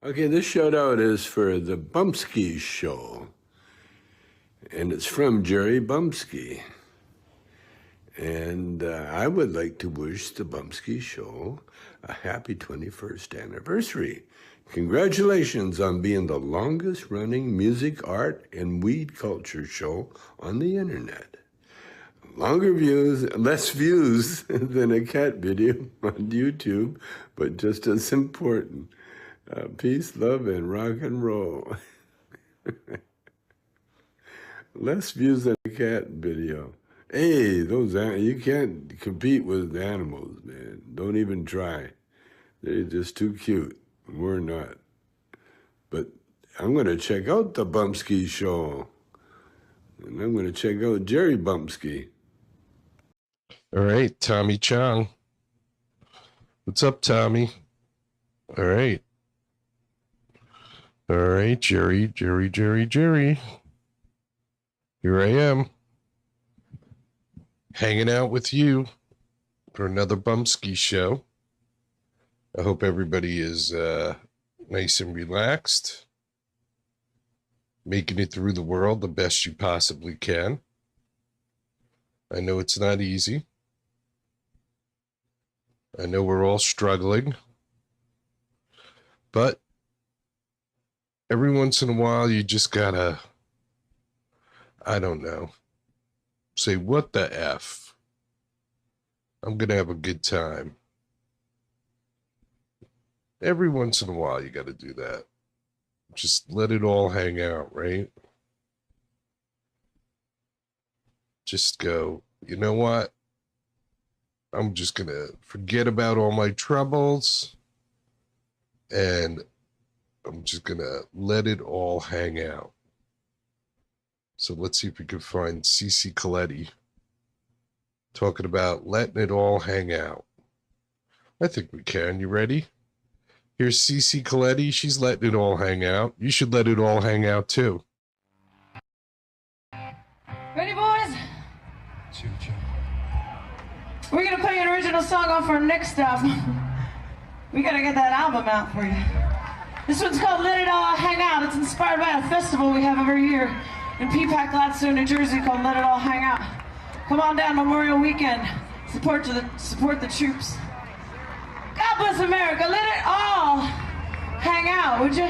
Okay, this shout out is for the Bumpskey Show, and it's from Jerry Bumpskey. And I would like to wish the Bumpskey Show a happy 21st anniversary. Congratulations on being the longest running music, art, and weed culture show on the internet. Longer views, less views than a cat video on YouTube, but just as important. Peace, love, and rock and roll. Less views than a cat video. Hey, you can't compete with animals, man. Don't even try. They're just too cute. We're not. But I'm going to check out the Bumpskey Show. And I'm going to check out Jerry Bumpskey. All right, Tommy Chong. What's up, Tommy? All right. All right, Jerry. Here I am, hanging out with you for another Bumpskey Show. I hope everybody is nice and relaxed, making it through the world the best you possibly can. I know it's not easy. I know we're all struggling, but every once in a while you just gotta, I don't know, say, what the F? I'm gonna have a good time. Every once in a while you gotta do that. Just let it all hang out, right? Just go, you know what? I'm just gonna forget about all my troubles and I'm just gonna let it all hang out. So let's see if we can find Cece Coletti talking about letting it all hang out. I think we can. You ready? Here's Cece Coletti. She's letting it all hang out. You should let it all hang out too. Ready, boys? We're gonna play an original song off our next album. We gotta get that album out for you. This one's called Let It All Hang Out. It's inspired by a festival we have every year in Peapack, Gladstone, New Jersey called Let It All Hang Out. Come on down Memorial Weekend. Support the troops. God bless America. Let it all hang out, would you?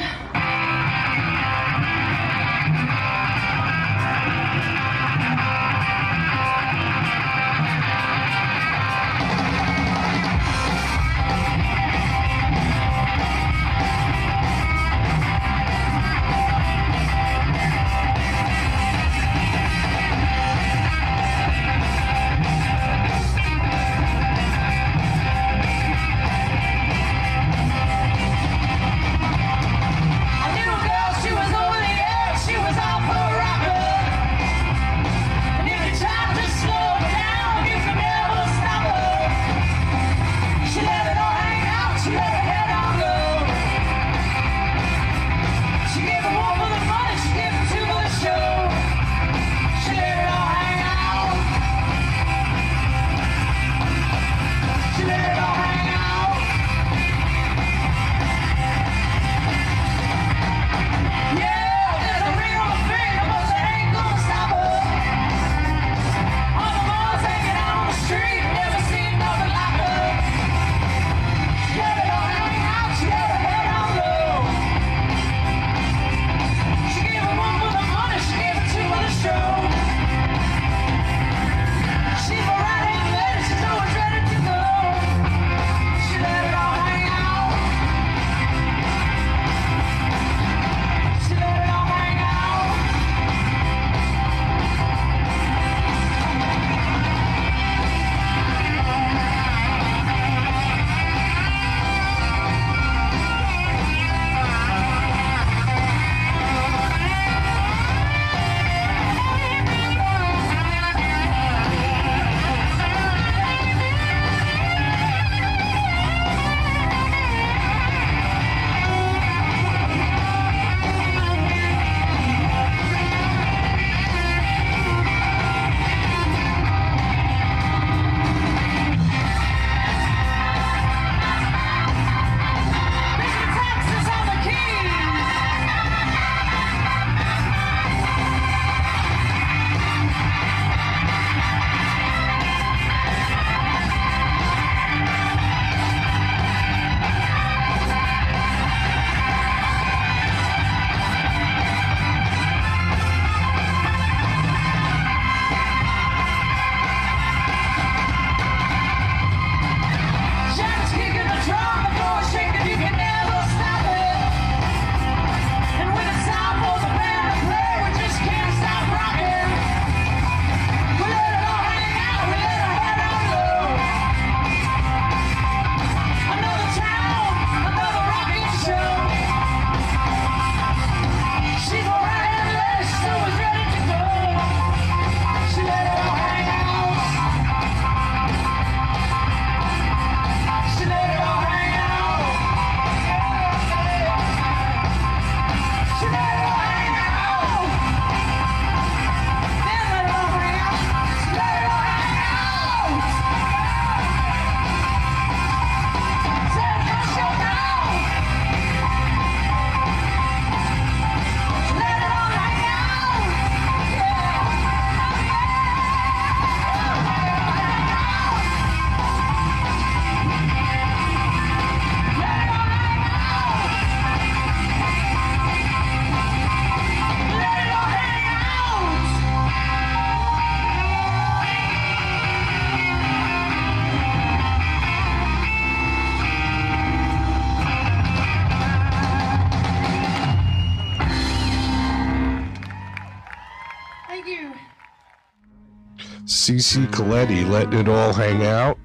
CC Coletti, letting it all hang out.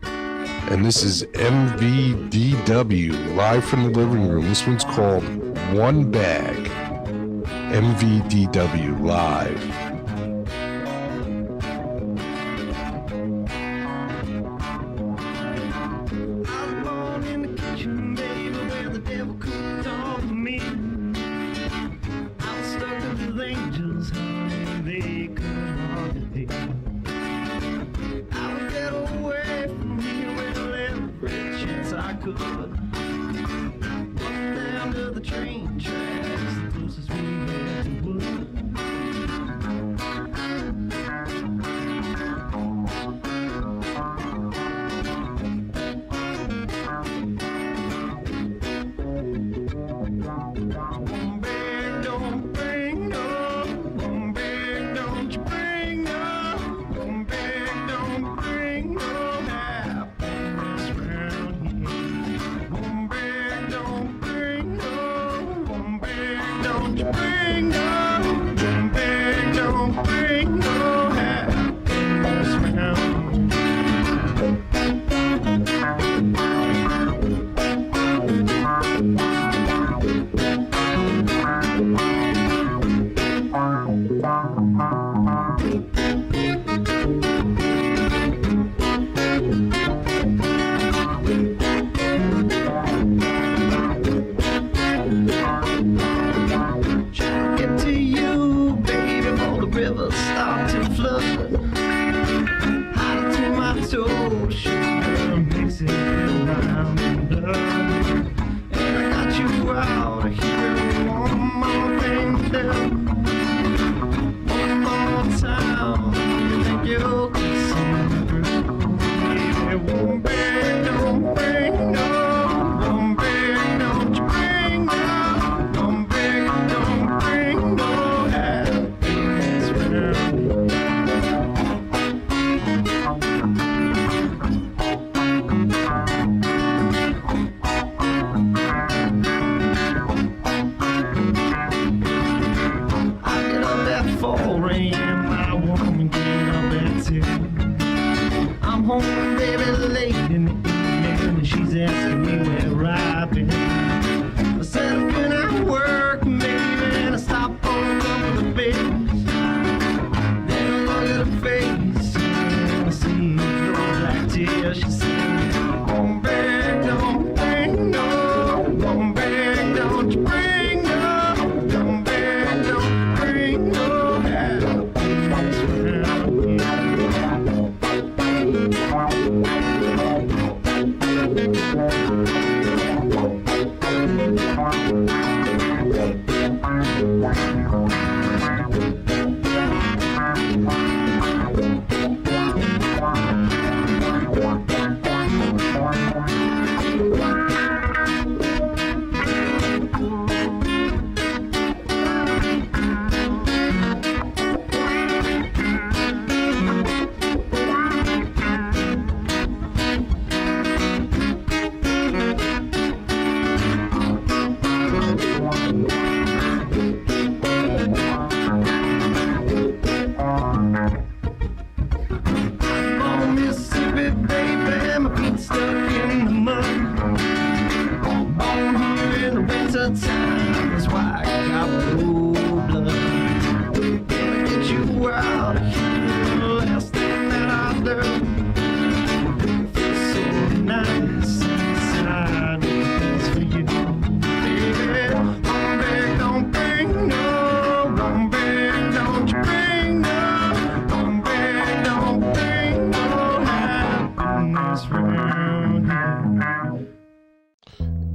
And this is MVDW, live from the living room. This one's called One Bag. MVDW, live.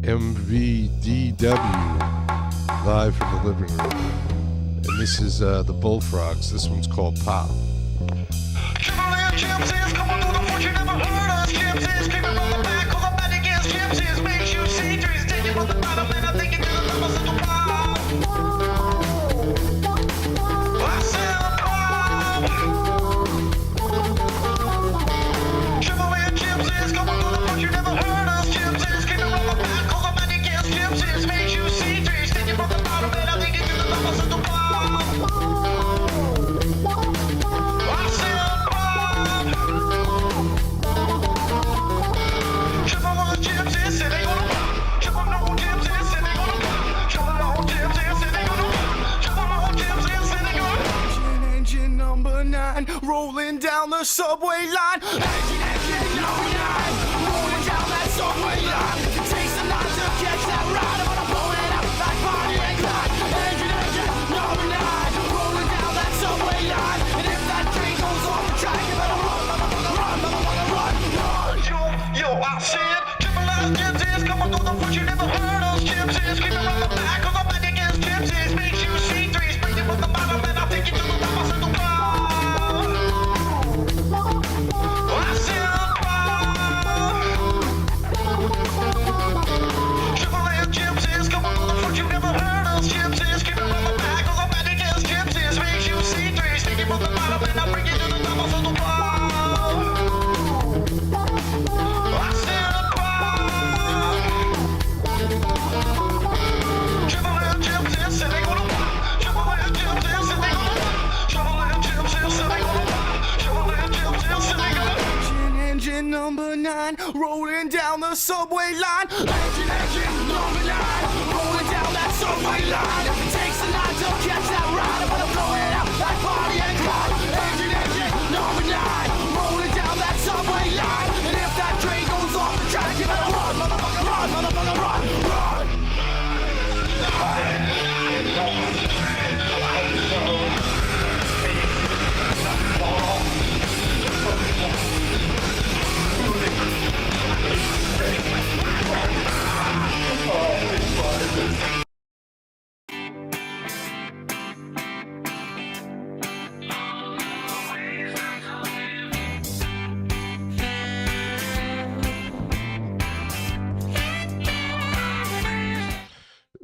MVDW, live from the living room. And this is the Bullfrogs. This one's called Pop. I said, the subway line. Engine, engine, number 9, rolling down that subway line. It takes a lot to catch that ride. I'm gonna blow it up like Bonnie and Clyde. Engine, engine, number 9, rolling down that subway line. And if that train goes off the track, you better run, motherfucker, run, motherfucker, run, run. Yo, I said, triple-eyed gypsies coming through the foot, you never heard of gypsies. Keep it on the back, cause I'm back against gypsies. Makes you see 3, spring you from the bottom, and I'll take you to the top, I said the bar. I said the bar. Triple-eyed gypsies coming through the foot, you never heard of gypsies. Keep it on the back, cause I'm back against gypsies. Makes you see 3, spring you from the bottom, and I'll bring you to the top, I said the bar. I said the bar. Triple-eyed gypsies said they gonna pop. Triple-eyed gypsies said they gonna pop. Triple-eyed gypsies said they gonna pop. Triple-eyed gypsies said they gonna pop. Engine number 9, rolling down the subway line. Engine number 9, rolling down that subway line. It takes a lot to catch that ride. I'm gonna blow it out like Bonnie and Clyde. Engine number 9, rolling down that subway line. And if that train goes off the track, you better run, motherfucker, run, motherfucker, run, run.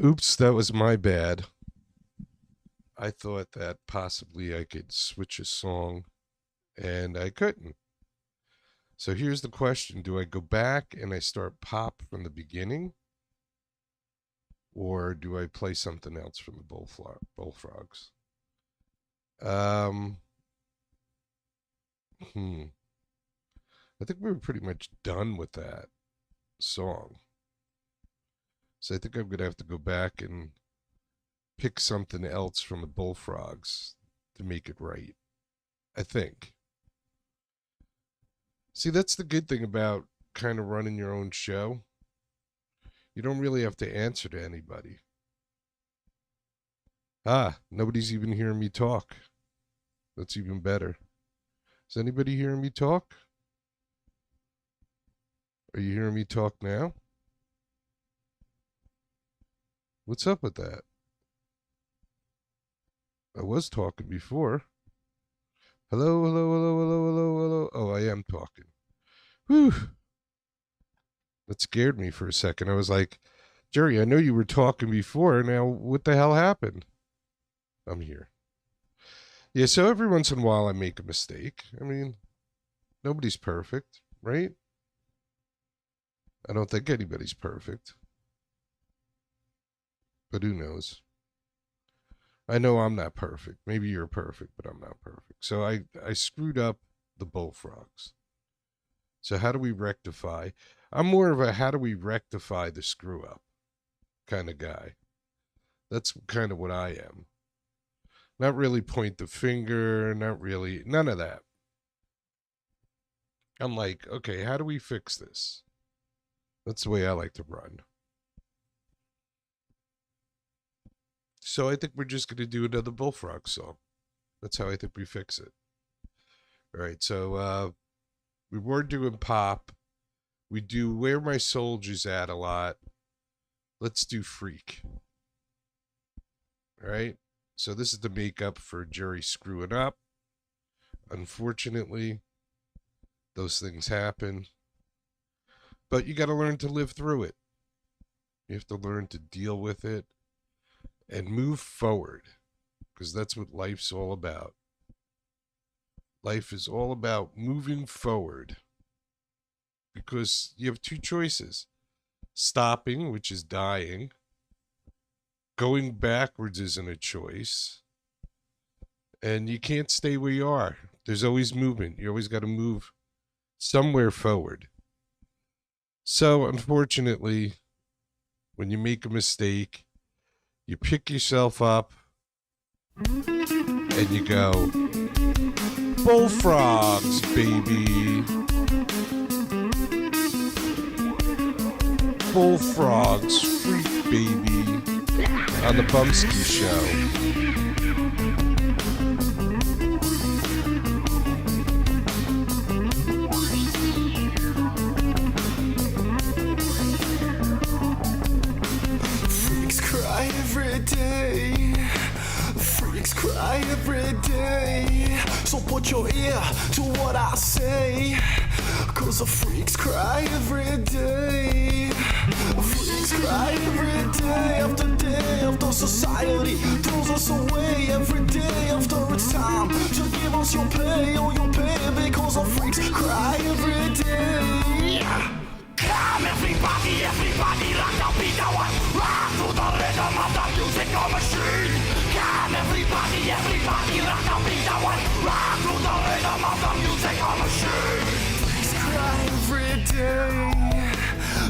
Oops, that was my bad. I thought that possibly I could switch a song, and I couldn't. So here's the question. Do I go back and I start pop from the beginning? Or do I play something else from the Bullfrogs? I think we were pretty much done with that song. So I think I'm going to have to go back and pick something else from the Bullfrogs to make it right. I think. See, that's the good thing about kind of running your own show. You don't really have to answer to anybody. Nobody's even hearing me talk. That's even better. Is anybody hearing me talk? Are you hearing me talk now? What's up with that? I was talking before. Hello, hello, hello, hello, hello, hello. Oh, I am talking. Whew. That scared me for a second. I was like, Jerry, I know you were talking before. Now, what the hell happened? I'm here. Yeah, so every once in a while I make a mistake. I mean, nobody's perfect, right? I don't think anybody's perfect. But who knows? I know I'm not perfect. Maybe you're perfect, but I'm not perfect. So I screwed up the Bullfrogs. So how do we rectify? I'm more of a how do we rectify the screw up kind of guy. That's kind of what I am. Not really point the finger, not really, none of that. I'm like, okay, how do we fix this? That's the way I like to run. So I think we're just going to do another Bullfrog song. That's how I think we fix it. All right, so we were doing pop. We do Where My Soldiers At a lot. Let's do Freak. All right, so this is the makeup for Jerry screwing up. Unfortunately, those things happen. But you got to learn to live through it. You have to learn to deal with it. And move forward, because that's what life's all about. Life is all about moving forward, because you have two choices. Stopping, which is dying. Going backwards isn't a choice. And you can't stay where you are. There's always movement. You always got to move somewhere forward. So, unfortunately, when you make a mistake, you pick yourself up and you go, Bullfrogs, baby. Bullfrogs, freak, baby. On the Bumpskey Show. Cry every day, so put your ear to what I say, cause the freaks cry every day. Freaks cry every day after society throws us away. Every day after it's time to give us your pay, oh your pay, because the freaks cry every day. Come everybody, rock the beat, I want rock to the rhythm of the musical machine. Come everybody, rock the beat, I want rock to the rhythm of the musical machine. Freaks cry every day,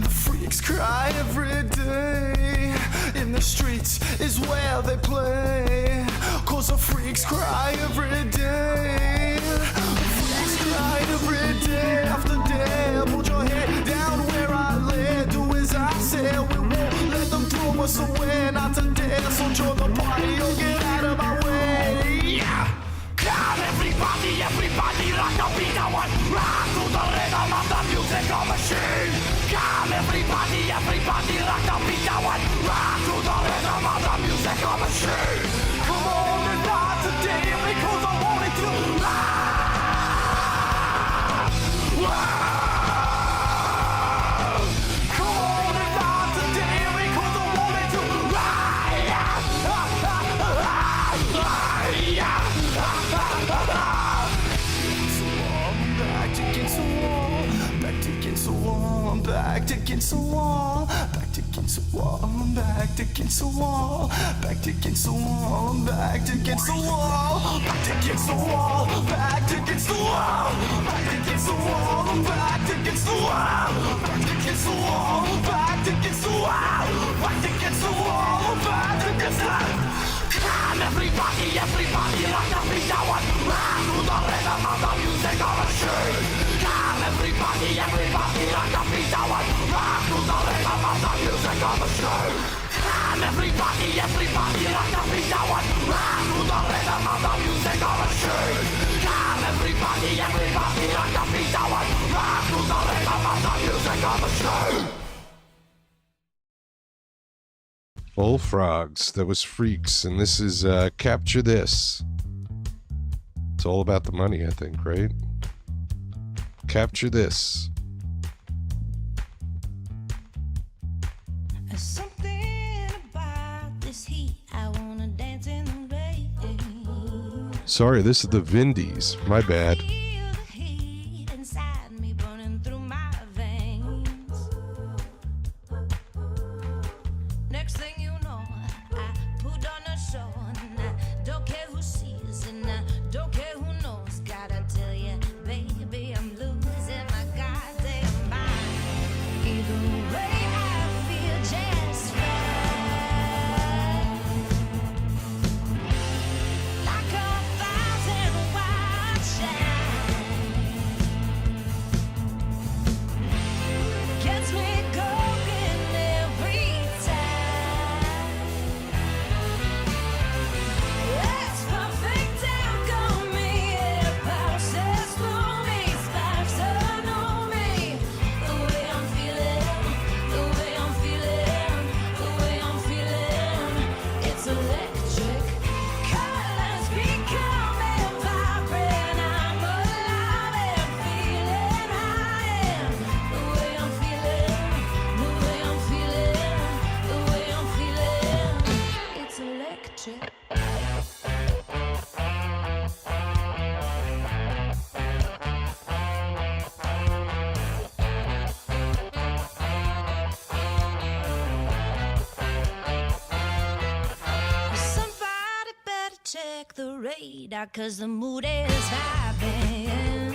the freaks cry every day. In the streets is where they play, cause the freaks cry every day. The freaks cry every day after day. Put your head down where I lay, do as I say. We won't let them throw us away, not today. So join the party or get out of my way. Come everybody, rock the beat, I want rock to the rhythm of the musical machine. Come everybody, rock the beat, I want rock to the rhythm of the musical machine. Come on and rock today because I want it to rock. Come on and rock today because I want it to back against the wall, back against the wall, back against the wall, back against the wall, back against the wall, back against the wall, back against the wall, back against the wall, back against the wall, back against the wall, back against the wall, back against the wall, back against the wall, back against the wall, back against the wall. Come everybody, rock the beat, I want rock to the rhythm of the musical machine. Come everybody, rock the beat, I want rock to the rhythm of the musical machine. Come everybody, rock the beat, I want rock to the rhythm of the musical machine. Come everybody, rock the beat, I want rock to the rhythm of the musical machine. Bullfrogs, that was Freaks, and this is Capture This. It's all about the money, I think, right? Capture This. Something about this heat, I wanna dance in the rain. Sorry, this is the Vindies. My bad. Feel the heat inside me burning through my veins. Next thing you know, I put on a show, and I don't care who sees, and I don't care who knows. Gotta tell you, baby, I'm losing my goddamn mind. Either way, I feel just fine. Like a thousand wild shines. Gets me going every time. It's perfect alchemy. It passes through me, sparks on me. The way I'm feeling, the way I'm feeling, the way I'm feeling. It's electric. Colors becoming vibrant. I'm alive and feeling I am. The way I'm feeling, the way I'm feeling, the way I'm feeling. It's electric. Somebody better check the radar, 'cause the mood is vibing.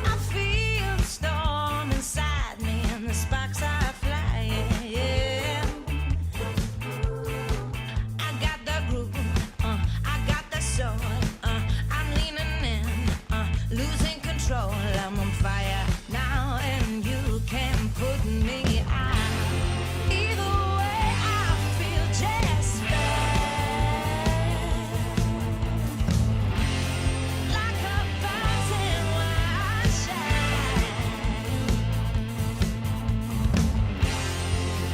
I feel the storm inside me and the sparks are flying. Yeah. I got the groove, I got the soul, I'm control. I'm on fire now, and you can't put me out. Either way, I feel just fine. Like a fountain where I shine.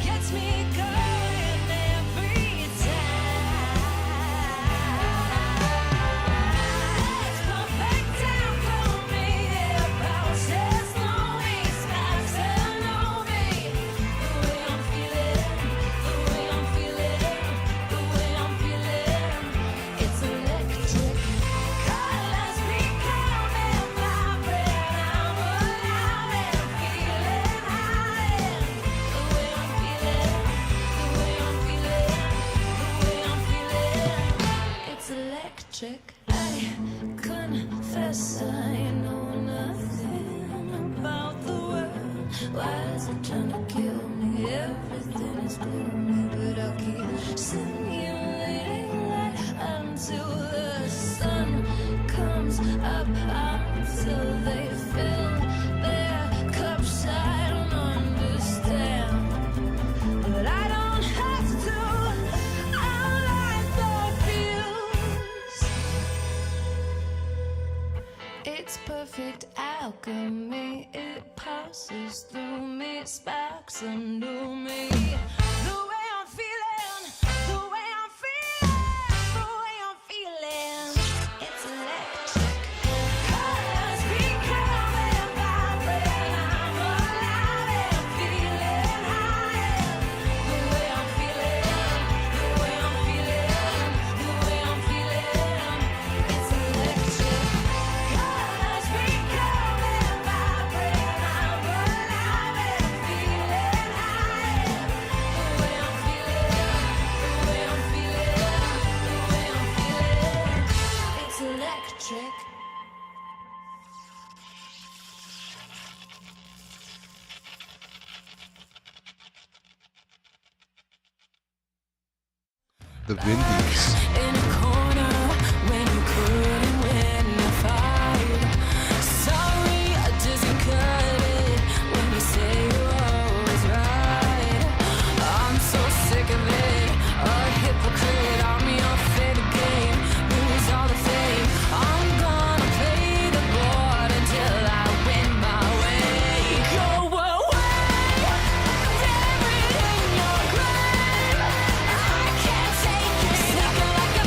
Gets me going every time. It's perfect down for me. It bounces on me, sparks on me. The way I'm feeling, the way I'm feeling, the way I'm feeling. It's electric. Colors become and vibrate. I'm alive and feeling high. The way I'm feeling, the way I'm feeling, the way I'm feeling. It's electric. I confess I know nothing about the world. Why is it trying to kill me? Everything is gloomy, but I'll keep simulating light until the sun comes up, until they fill their cups. I don't understand, but I don't have to. I like the views. It's perfect alchemy. It passes through me, sparks under me. The way I'm feeling, the way I'm feeling, the way I'm feeling. It's electric. Colors become and vibrate. I'm alive and feeling high. The way I'm feeling, the way I'm feeling, the way I'm feeling. It's electric. Colors become and vibrate. I'm alive and feeling high. The way I'm feeling, the way I'm feeling, the way I'm feeling. It's electric. The Vindies. In a corner when you couldn't win a fight. Sorry, I doesn't cut it when you say you're always right. I'm so sick of it, a hypocrite. I'm your favorite game, lose all the fame. I'm gonna play the board until I win my way. Go away, bury in your grave. I can't take it. Sneaking like a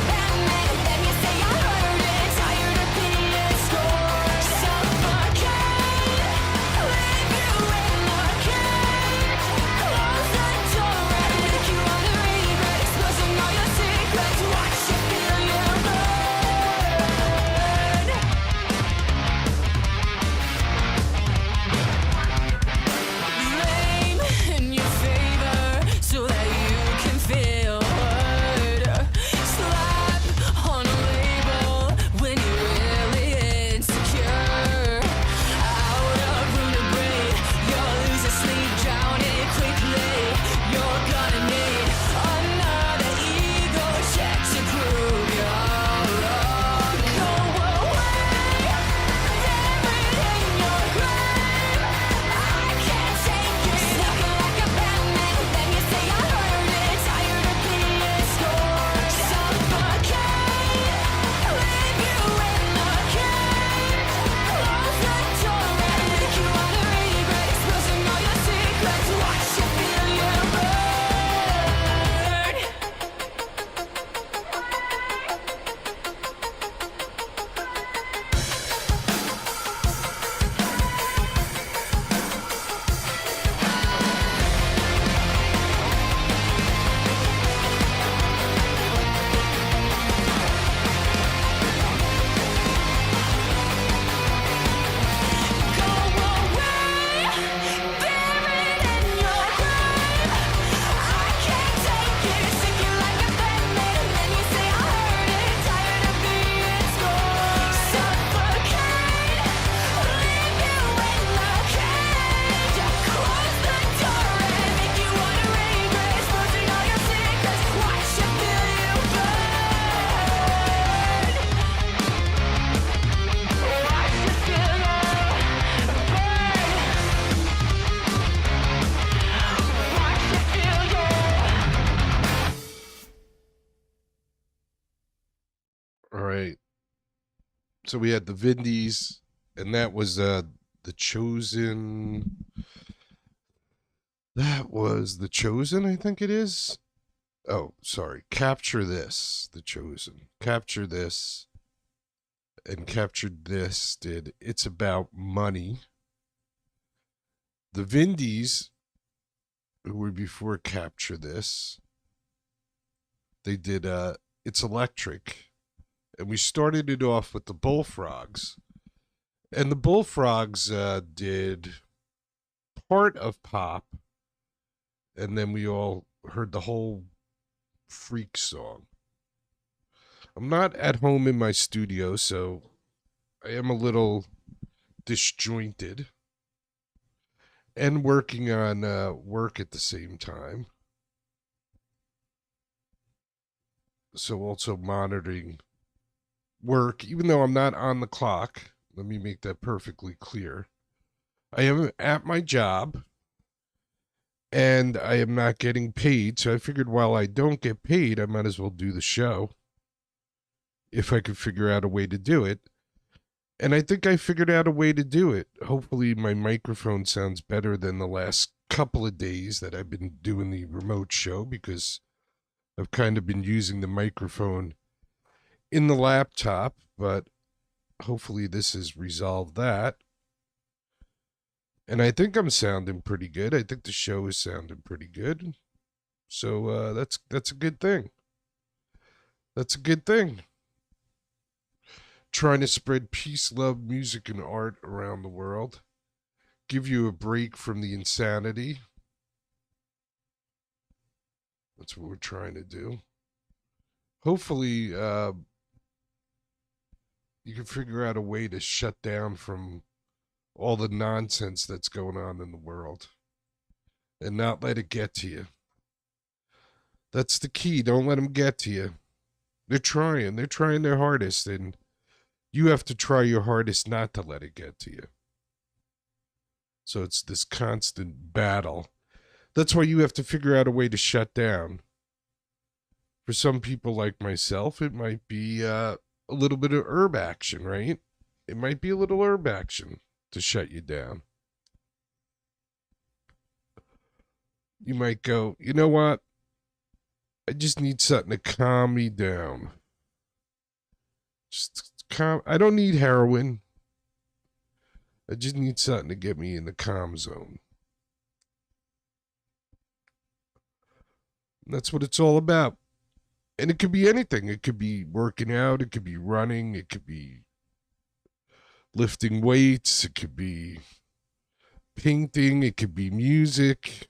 So we had the Vindies, and that was The Chosen. That was The Chosen, I think it is. Oh, sorry. Capture This, The Chosen. Capture This, and Captured This did It's About Money. The Vindies, who were before Capture This, they did It's Electric. And we started it off with the Bullfrogs. And the Bullfrogs did part of pop. And then we all heard the whole freak song. I'm not at home in my studio, so I am a little disjointed. And working on work at the same time. So also monitoring work, even though I'm not on the clock. Let me make that perfectly clear. I am at my job, and I am not getting paid, so I figured while I don't get paid, I might as well do the show, if I could figure out a way to do it. And I think I figured out a way to do it. Hopefully my microphone sounds better than the last couple of days that I've been doing the remote show, because I've kind of been using the microphone in the laptop, but hopefully this has resolved that. And I think I'm sounding pretty good. I think the show is sounding pretty good. So that's a good thing. That's a good thing. Trying to spread peace, love, music, and art around the world. Give you a break from the insanity. That's what we're trying to do. Hopefully, you can figure out a way to shut down from all the nonsense that's going on in the world and not let it get to you. That's the key. Don't let them get to you. They're trying their hardest, and you have to try your hardest not to let it get to you. So it's this constant battle. That's why you have to figure out a way to shut down. For some people like myself, it might be a little bit of herb action, right? It might be a little herb action to shut you down. You might go, you know what? I just need something to calm me down. Just calm. I don't need heroin. I just need something to get me in the calm zone. And that's what it's all about. And it could be anything. It could be working out. It could be running. It could be lifting weights. It could be painting. It could be music.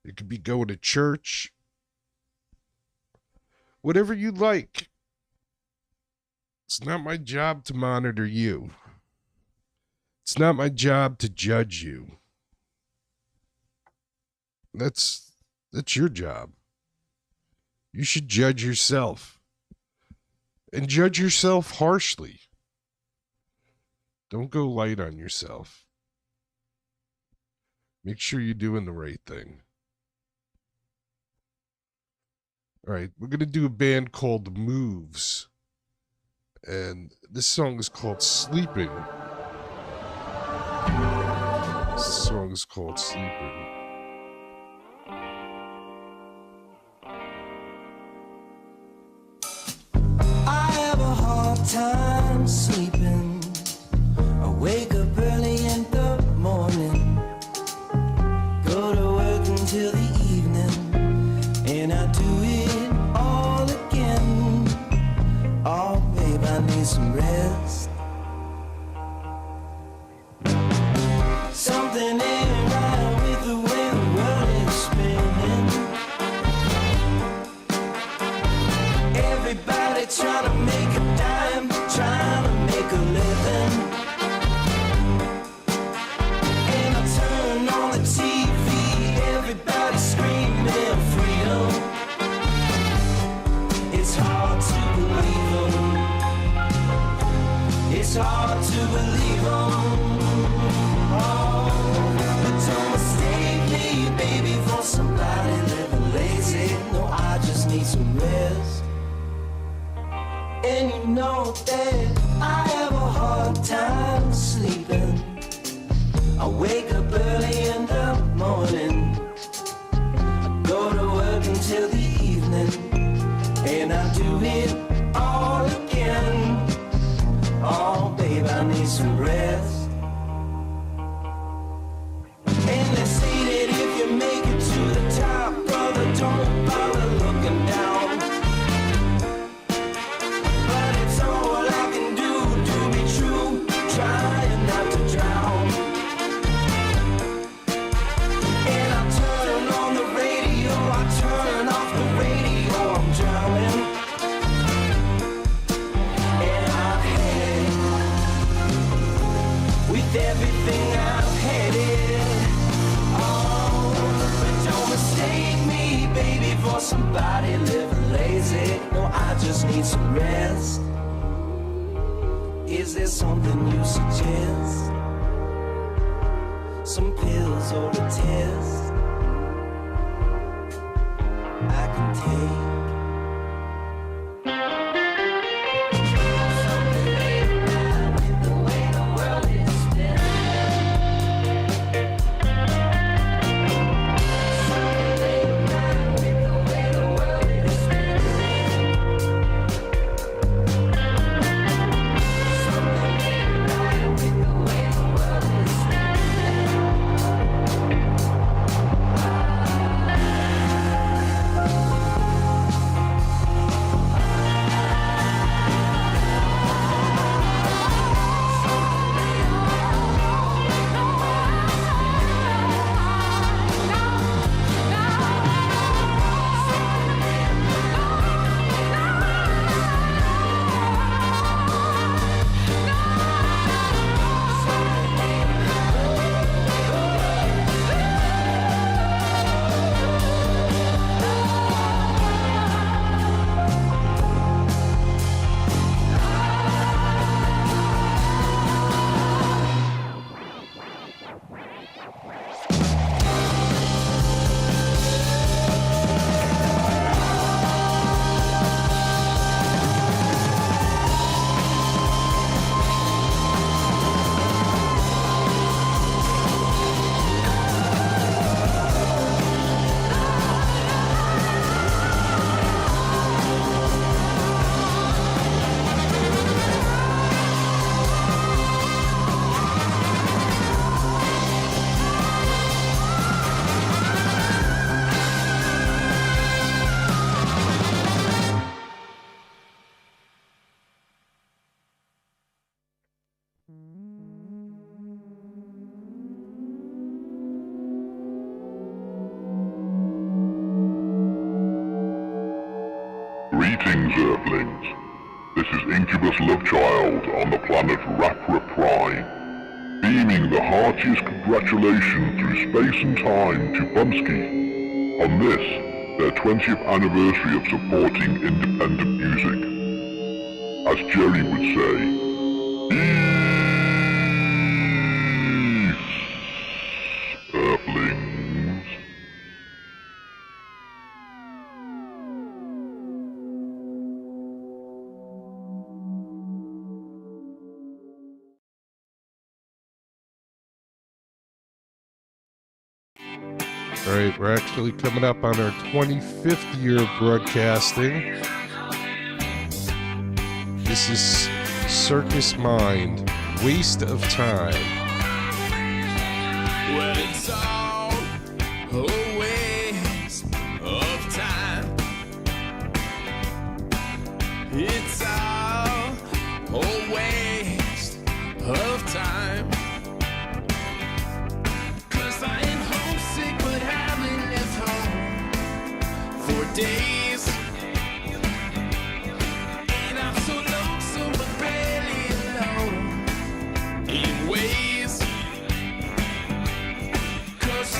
It could be going to church. Whatever you like. It's not my job to monitor you. It's not my job to judge you. That's your job. You should judge yourself. And judge yourself harshly. Don't go light on yourself. Make sure you're doing the right thing. All right, we're going to do a band called Moves. And this song is called Sleeping. This song is called Sleeping. I have a hard time sleeping. I wake up early in the morning, go to work until the evening, and I do it all again. Oh, babe, I need some rest. Something ain't right with the way the world is spinning. Everybody trying to make a dime, trying to make a living. And I turn on the TV, everybody screaming freedom. It's hard to believe them. It's hard to believe them. Oh, but don't mistake me, baby, for somebody living lazy. No, I just need some rest. And you know that I have a hard time sleeping. I wake up early in the morning, I go to work until the evening, and I do it all again. Oh, babe, I need some rest. And they say that if you make it to the top, brother, don't bother looking down. But it's all I can do to be true, trying not to drown. And I turn on the radio, I turn off the radio, I'm drowning. And I've had with everything I've had it. Oh, but don't mistake me, baby, for somebody living lazy. No, I just need some rest. Is there something you suggest? Some pills or a test I can take. Something ain't right with the way the world is spinning. Something ain't right with the way the world is spinning. Something ain't right with the way the world is Greetings, Earthlings. This is Incubus Lovechild on the planet Rapra Prime, beaming the heartiest congratulations through space and time to Bumpskey on this, their 20th anniversary of supporting independent music. As Jerry would say, peace, Earthlings. All right, we're actually coming up on our 25th year of broadcasting. This is Circus Mind, Waste of Time. Well, it's all a waste of time. It's all a waste of time. 'Cause I ain't homesick, but haven't left home for days. And I'm so lonesome, but barely alone in ways. 'Cause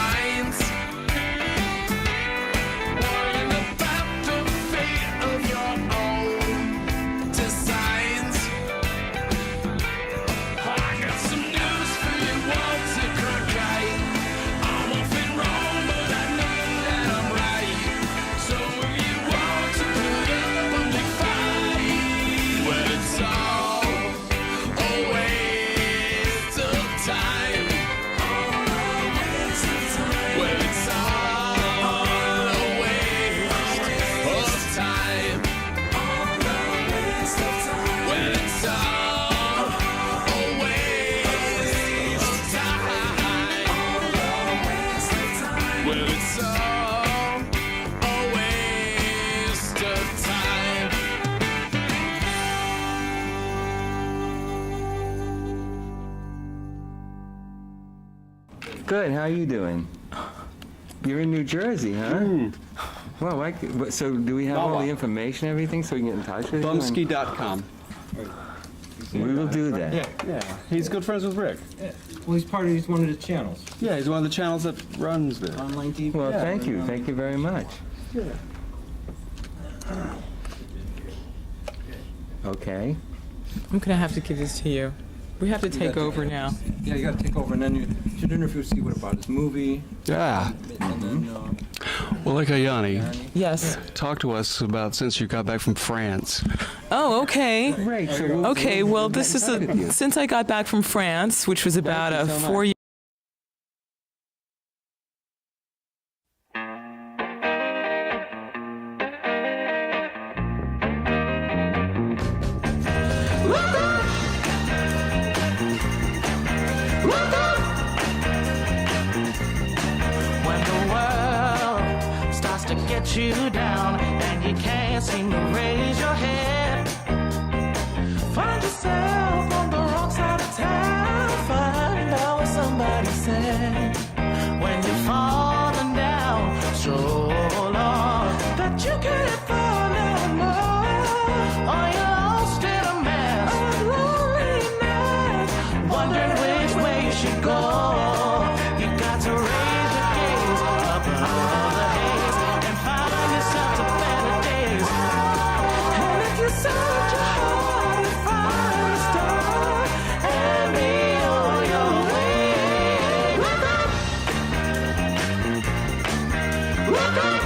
minds, worrying about the fate of your own designs. I got some news for you, Walter Cronkite. I'm often wrong, but I know that I'm right. So if you want to put up a big fight, well, it's all a waste of time. Well, it's all a waste of time. Well, it's all a waste of time. Well, it's all a waste of time. Good. How are you doing? You're in New Jersey, huh? Well, so do we have all the information, everything, so we can get in touch with you? Bumpskey.com. We will do that. Yeah. He's good friends with Rick. Well, he's one of the channels. Yeah, he's one of the channels that runs the Online TV. Well, thank you. Thank you very much. Okay. I'm gonna have to give this to you. We have to take over now. Yeah, you gotta take over, and then you should interview Steve about his movie. Yeah. And then, Well, like Ayani, Yes. talk to us about since you got back from France. Oh, okay. Great. So Okay, well, this is since I got back from France, which was about a 4-year. When the world starts to get you down and you can't seem to raise your head, find yourself on the wrong side of town. Find out what somebody said when you're falling down so long that you can't fall no more. Or you're lost in a mess of loneliness, wondering which way you should go. You got to raise your gaze up above the haze and find yourself to better days. And if you search your heart and find a star and be on your way, look up, look up.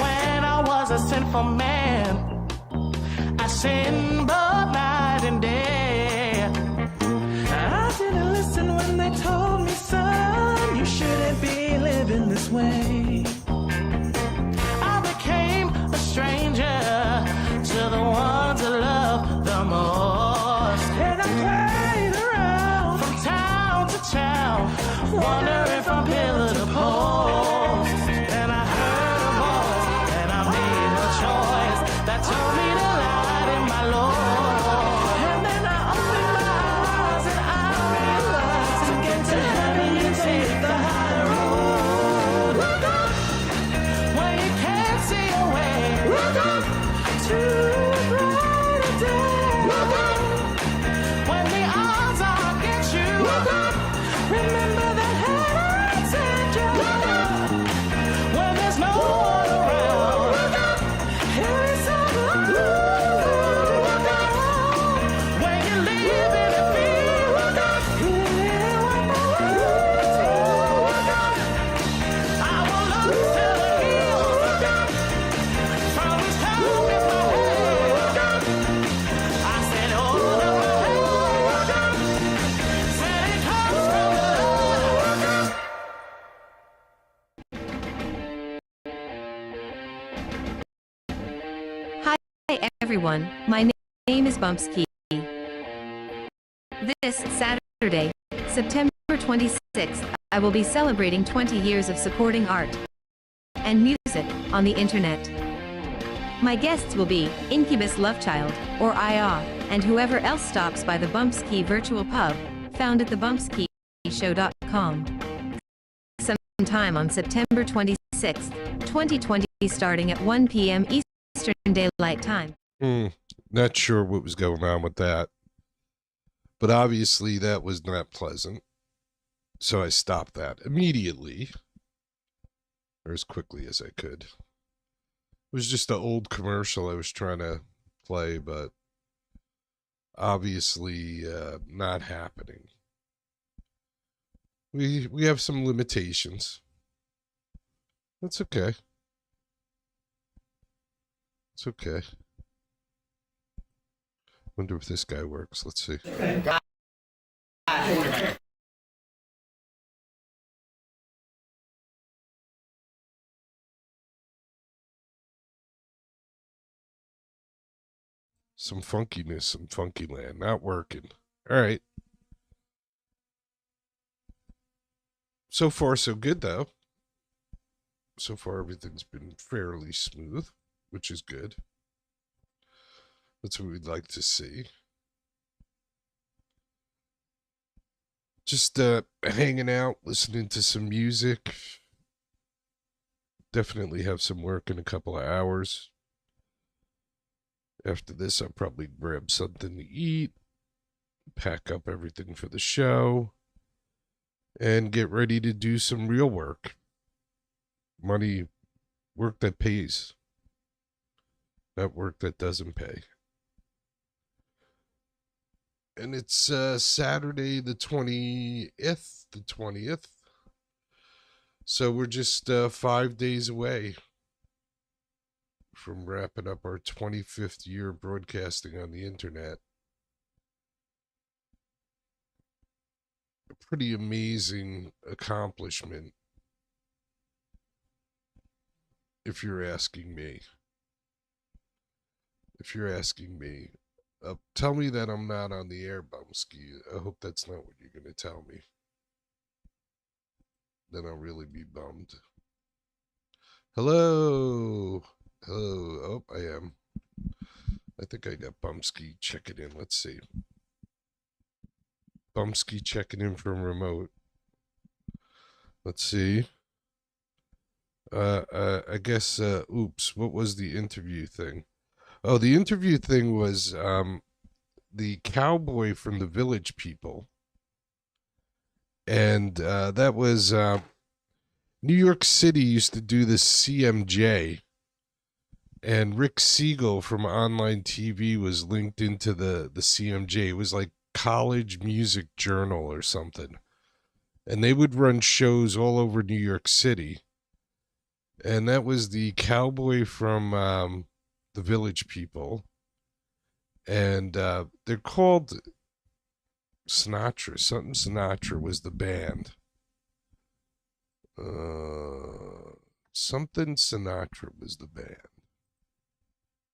When I was a sinful man, I sinned both night and day. I didn't listen when they told me, son, you shouldn't be living this way. I became a stranger to the ones I love the most. And I played around from town to town, wondering from pillar to post. And I heard a voice and I made a choice that told me to lie in my Lord. And then I opened my eyes and I realized to get to heaven you take the high road. Look up when you can't see a way. Look up to a brighter day. Look up when the odds are against you. Look up, remember that heaven sent you. Look up when there's no one around. Look up, here is some love. Look up when you're leaving the field. Look up, hear what the world says. Look up, I will look to the hills. Look up, from his help in my head. Look up, I said, hold up my head. Look up, said it comes from the Lord. Look up. Hi everyone, my name is Bumpskey. This Saturday, September 26th, I will be celebrating 20 years of supporting art and music on the internet. My guests will be Incubus Lovechild, or IA, and whoever else stops by the Bumpskey virtual pub, found at thebumpskeyshow.com. Sometime on September 26th, 2020, starting at 1 p.m. Eastern Daylight Time. Not sure what was going on with that. But obviously that was not pleasant. So I stopped that immediately, or as quickly as I could. It was just an old commercial I was trying to play, but obviously not happening. We have some limitations. That's okay. It's okay. Wonder if this guy works. Let's see. Some funkiness, some funky land. Not working. All right. So far, so good, though. So far, everything's been fairly smooth, which is good. That's what we'd like to see. Just hanging out, listening to some music. Definitely have some work in a couple of hours. After this, I'll probably grab something to eat, pack up everything for the show, and get ready to do some real work. Work that pays. Not work that doesn't pay. And it's Saturday the 20th. So we're just 5 days away from wrapping up our 25th year broadcasting on the internet. A pretty amazing accomplishment, if you're asking me. If you're asking me. Tell me that I'm not on the air, Bumpskey. I hope that's not what you're going to tell me. Then I'll really be bummed. Hello. Hello. Oh, I am. I think I got Bumpskey checking in. Let's see. Bumpskey checking in from remote. Let's see. I guess, oops, what was the interview thing? Oh, the interview thing was the cowboy from the Village People. And that was New York City used to do this CMJ. And Rick Siegel from online TV was linked into the CMJ. It was like College Music Journal or something. And they would run shows all over New York City. And that was the cowboy from the Village People. And they're called Sinatra. Something Sinatra was the band. Something Sinatra was the band.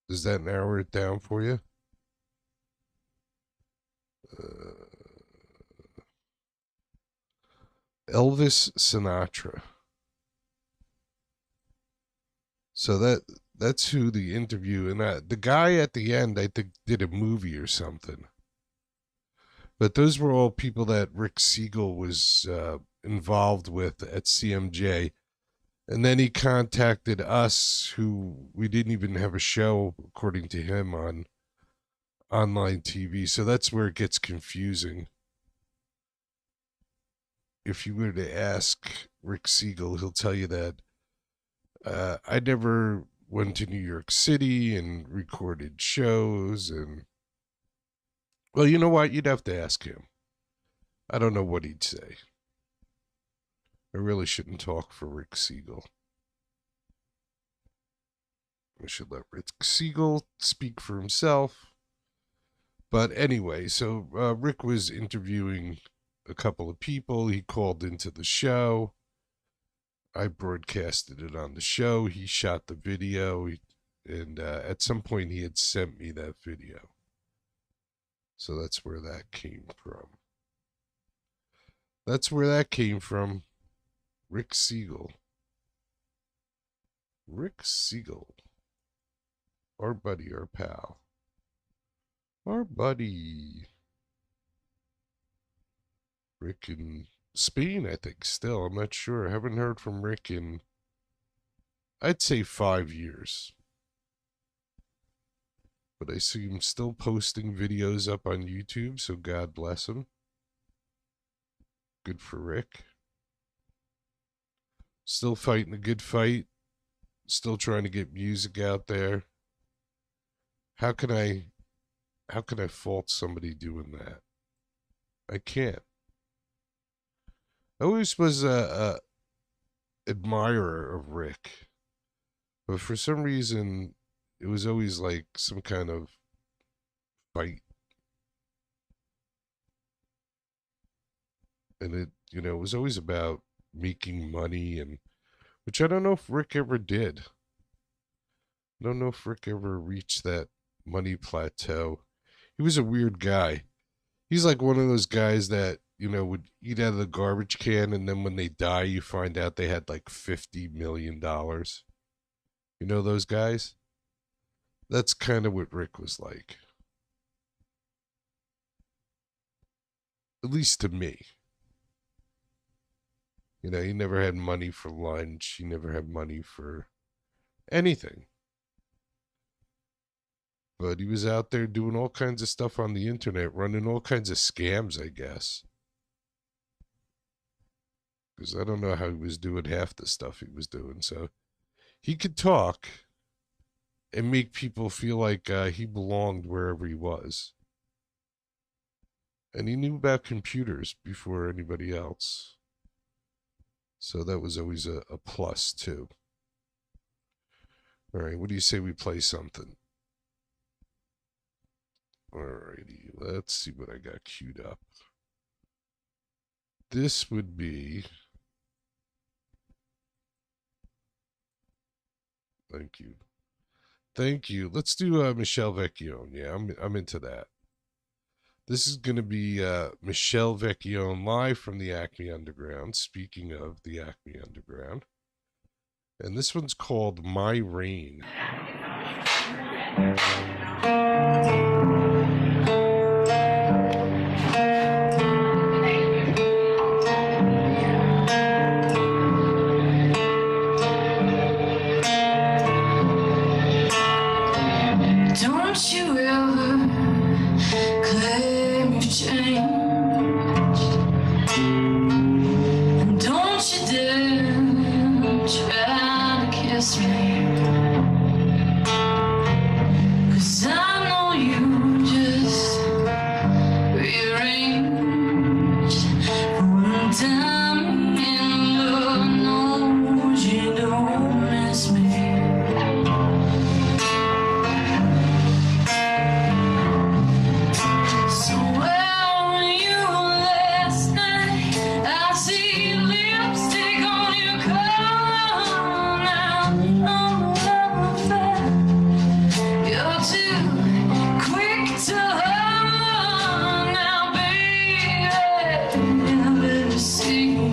Does that narrow it down for you? Elvis Sinatra. So that's who the interview, and the guy at the end, I think, did a movie or something. But those were all people that Rick Siegel was involved with at CMJ. And then he contacted us, who we didn't even have a show, according to him, on online TV. So that's where it gets confusing. If you were to ask Rick Siegel, he'll tell you that I never went to New York City and recorded shows. And, well, you know what? You'd have to ask him. I don't know what he'd say. I really shouldn't talk for Rick Siegel. I should let Rick Siegel speak for himself. But anyway, so Rick was interviewing a couple of people. He called into the show. I broadcasted it on the show. He shot the video. And at some point he had sent me that video. So that's where that came from. That's where that came from. Rick Siegel. Rick Siegel. Our buddy, our pal. Our buddy. Rick in Spain, I think, still. I'm not sure. I haven't heard from Rick in, I'd say, 5 years. But I see him still posting videos up on YouTube, so God bless him. Good for Rick. Still fighting a good fight. Still trying to get music out there. How can I fault somebody doing that? I can't. I always was a admirer of Rick, but for some reason, it was always like some kind of fight. And it, it was always about making money, and which I don't know if Rick ever did. I don't know if Rick ever reached that money plateau. He was a weird guy. He's like one of those guys that, would eat out of the garbage can, and then when they die, you find out they had like $50 million. You know those guys? That's kind of what Rick was like. At least to me. He never had money for lunch. He never had money for anything. But he was out there doing all kinds of stuff on the internet, running all kinds of scams, I guess. Because I don't know how he was doing half the stuff he was doing. So he could talk and make people feel like he belonged wherever he was. And he knew about computers before anybody else. So that was always a plus, too. All right, what do you say we play something? Alrighty, let's see what I got queued up. This would be... Thank you. Thank you. Let's do Michelle Vecchione. Yeah, I'm into that. This is going to be Michelle Vecchione live from the Acme Underground. Speaking of the Acme Underground. And this one's called My Rain. Don't you ever claim you've changed, and don't you dare try to kiss me, 'cause I know you just rearranged. One time in love knows you don't miss me. See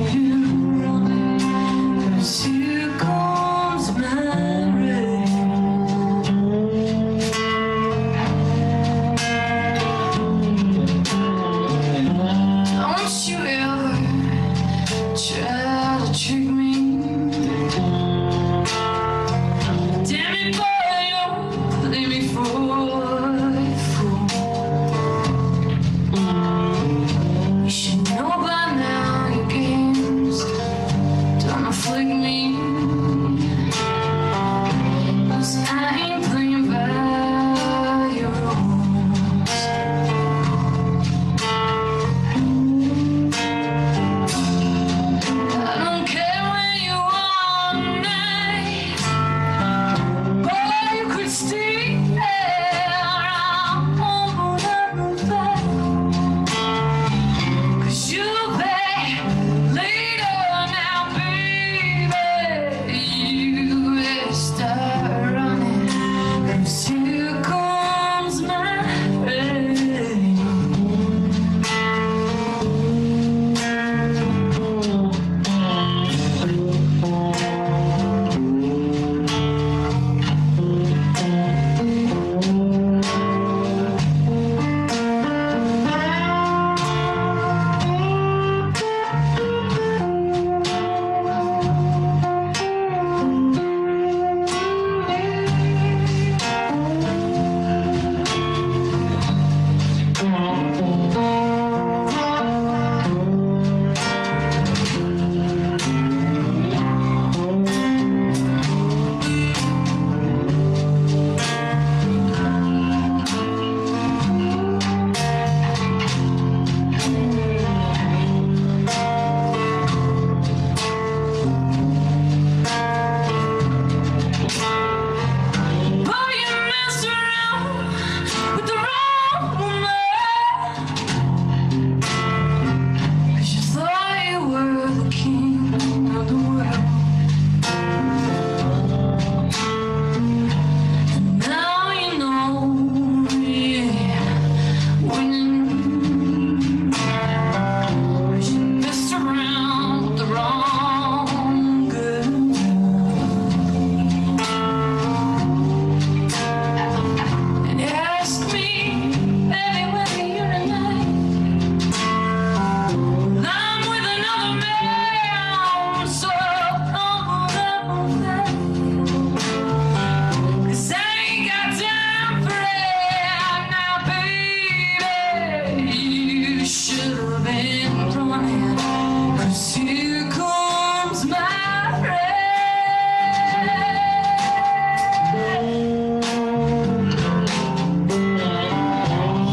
Here comes my friend.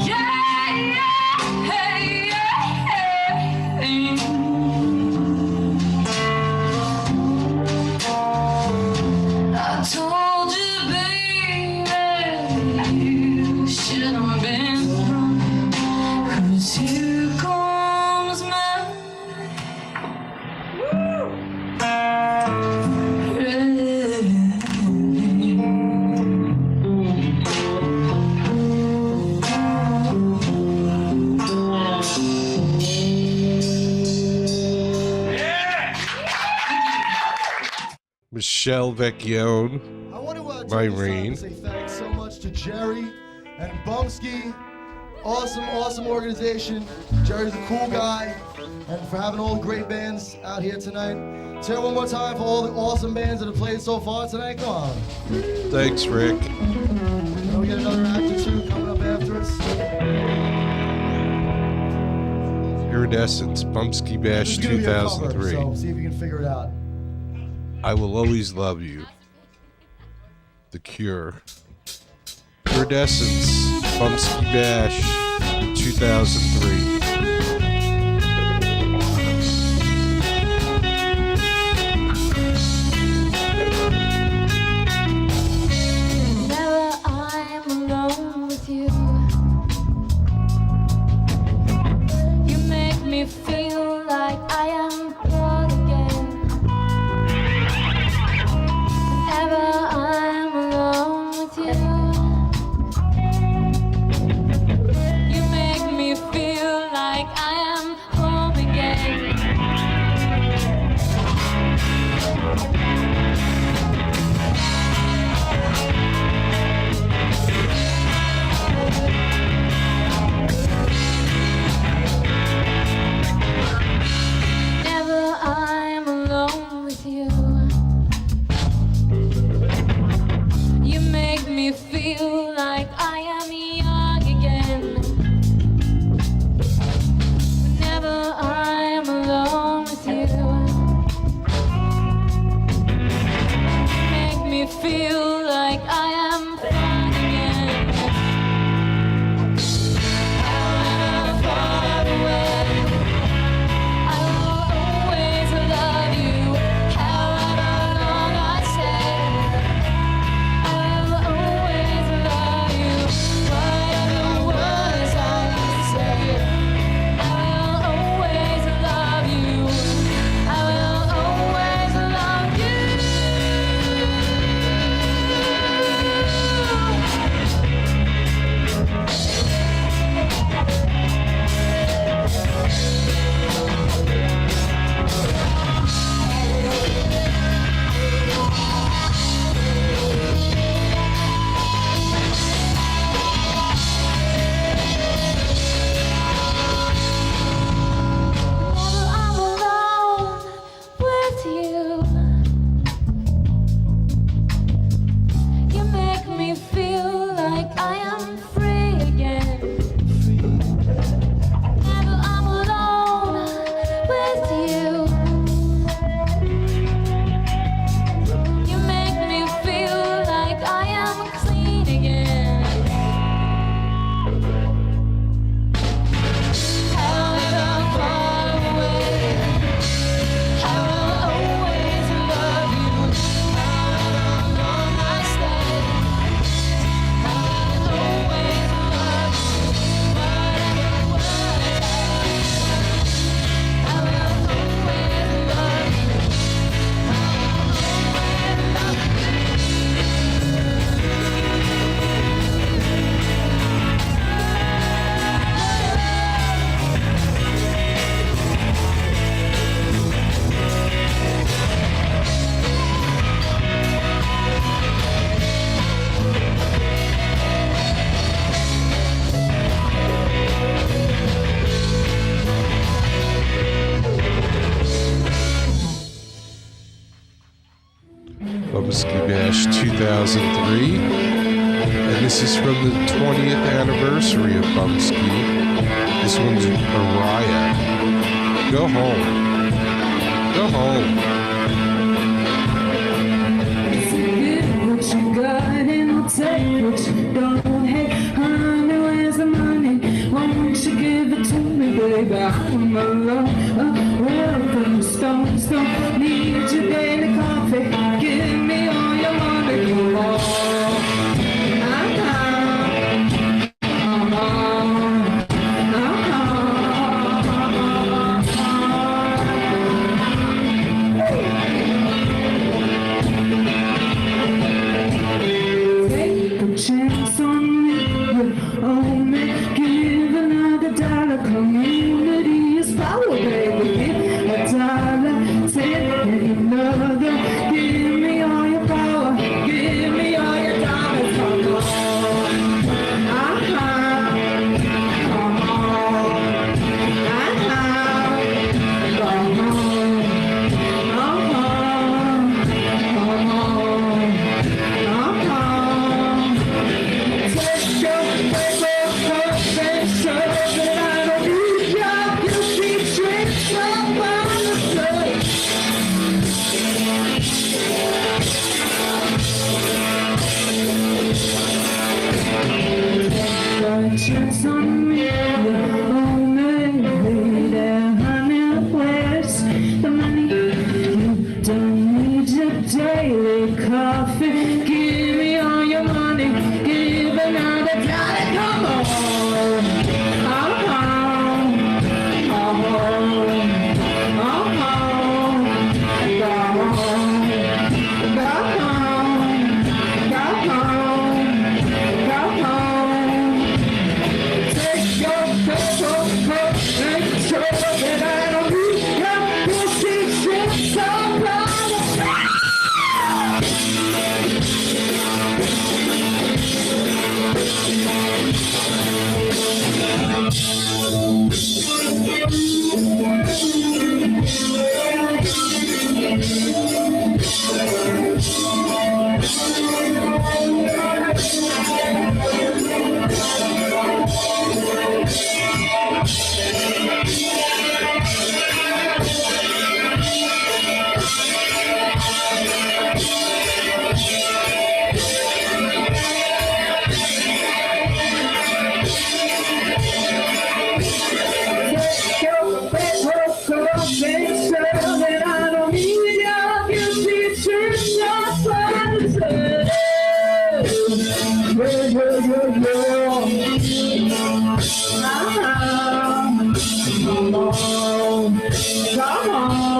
Yeah, I told you, baby, you shouldn't been running. 'Cause here comes my Michelle Vecchione, I want to take this Irene. time to say thanks so much to Jerry and Bumpskey. Awesome organization. Jerry's a cool guy, and for having all the great bands out here tonight. Say it one more time for all the awesome bands that have played so far tonight. Come on. Thanks, Rick. And we get another act or two coming up after us. Iridescence, Bumpskey Bash This is gonna be a cover, 2003. so see if you can figure it out. I Will Always Love You. The Cure. Iridescence, Bumpskey Bash 2003. Whenever I'm alone with you, you make me feel like I am young again. Whenever I'm alone with you, you make me feel like I am home again. Whenever I'm alone with you, you make me feel like I am young again. Whenever I'm alone with you, you make me feel like I am fun again. However far away, I will always love you. However long I stay, I will always love you. Whatever words I say, I will always love you. I will always love you. Whenever I'm alone with you, you make me feel like I am free again. Whenever I'm alone with you, you make me feel like I am clean again. However far away, I will always love you. However long I stay, I will always love you. Whatever words I say, I will always love you. I will Bumpskey Bash 2003. And this is from the 20th anniversary of Bumpskey. This one's Mariah. Go home. Go home. Give what you got and I'll take what you don't. Hey, honey, where's the money? Won't you give it to me, baby? I'm alone. Welcome, stones don't need your daily coffee. Give me all your money, come on. Take a chance on me, oh man, give another dollar. Community is power, baby. Give a dollar, take another. Give me all your power, give me all your dollars. Come on, come on, come on, take your paper, and show that I don't need your guilty tricks up on the floor. Chance on me, oh man, honey, where's the money? You don't need your daily coffee. Give me all your money, give another dollar. Come on, come on, come on, come on, come on, come on. Take your paper and show that I don't need your pussy tricks up on the floor. Take your paper, and show that I don't need your guilty tricks up on the floor. Come on, come on, come on, come on.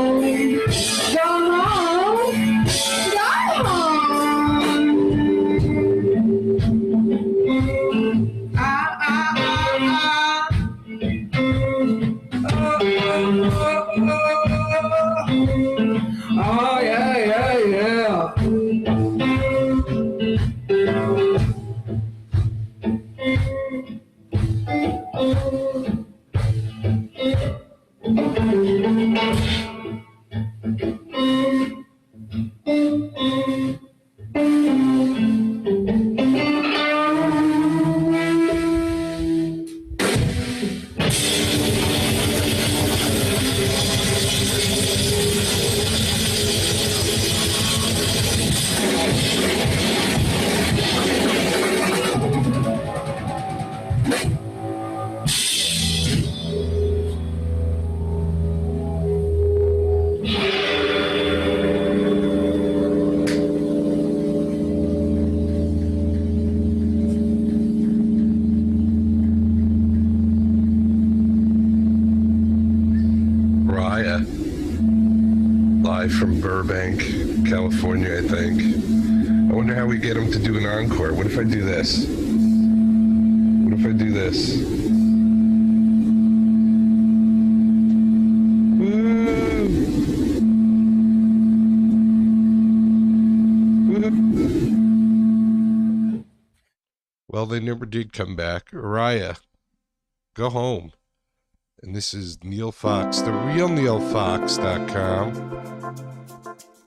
Oh, yeah, yeah, yeah. Raya, live from Burbank, California, I think. I wonder how we get him to do an encore. What if I do this? What if I do this? Well, they never did come back. Raya, go home. And this is Neil Fox, the real NeilFox.com.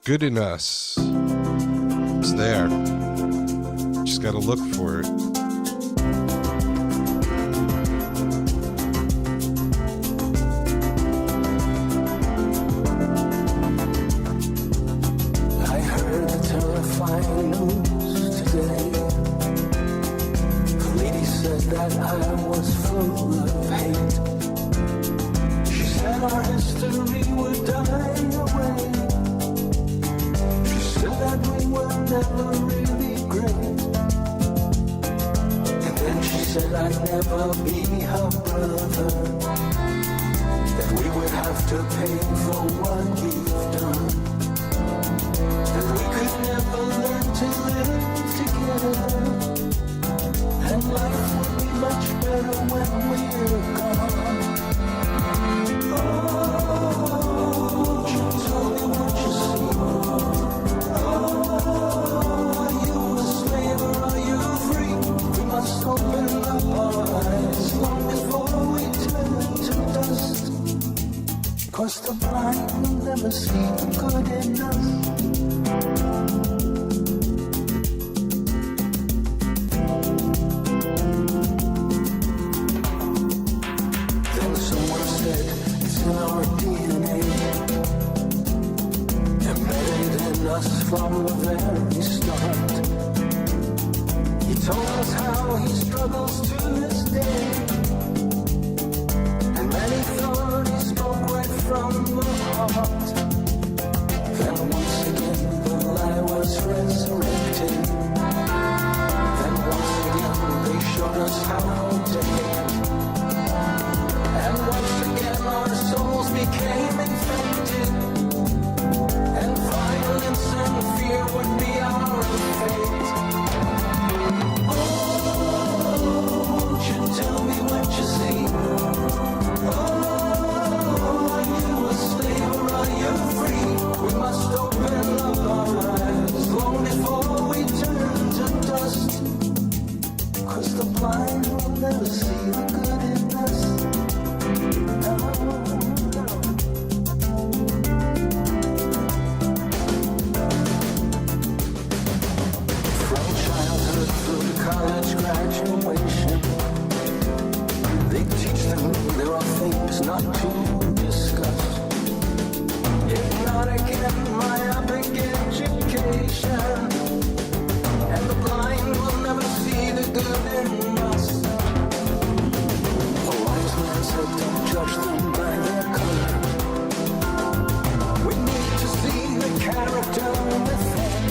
Good in Us. It's there. Just got to look for it. I'd never be her brother, that we would have to pay for what we've done, that we could never learn to live together, and life would be much better when we're gone. Oh, tell me what you see. Are you a slave or are you free? We must open up our eyes long before we turn to dust, 'cause the blind will never see the good in us. Then someone said it's in our DNA, embedded in us from the very start. He told us how he struggles to this day, and many thought he spoke right from the heart. Then once again the lie was resurrected. Then once again they showed us how to hate. And once again our souls became infected, and violence and fear would be our fate. Won't you tell me what you see? Are you a slave or are you free? We must open up our eyes long before we turn to dust, 'cause the blind will never see the good in us. From childhood through college graduation, they teach them there are things not to discuss. Hypnotic and myopic education, and the blind will never see the good in us. A wise man said, don't judge them by their color. We need to see the character within.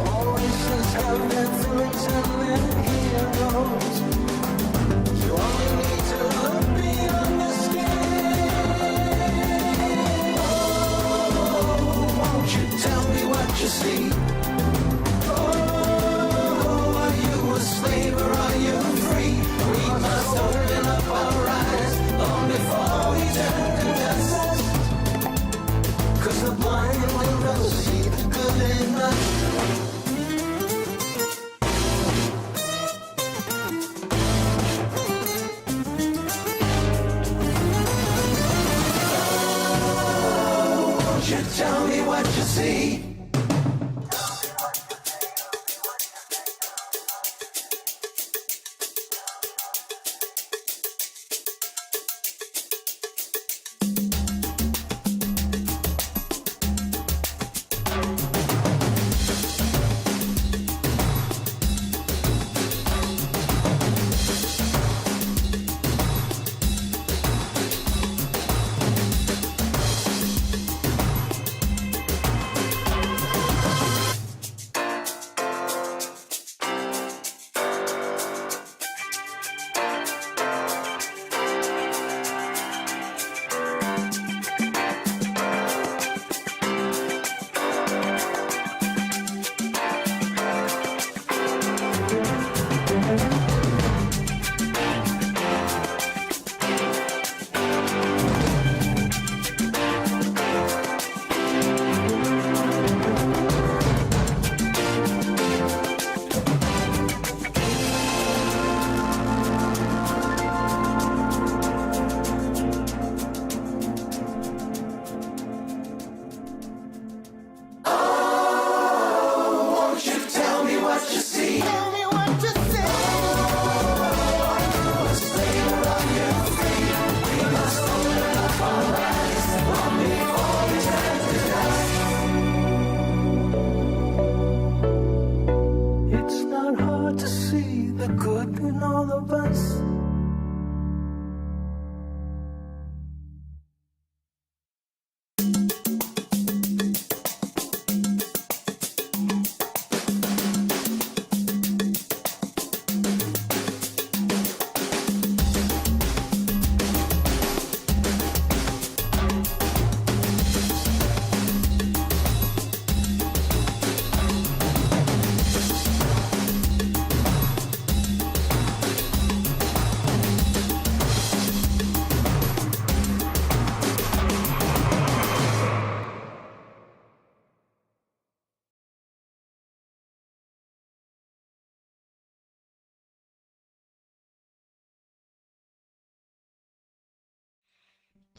All races have their villains and their heroes. You only need to look beyond the skin. Oh, won't you tell me what you see? Oh, are you a slave or are you free? We must open up our eyes long before we turn to dust, 'cause the blind will never see the good in us. Won't you tell me what you see?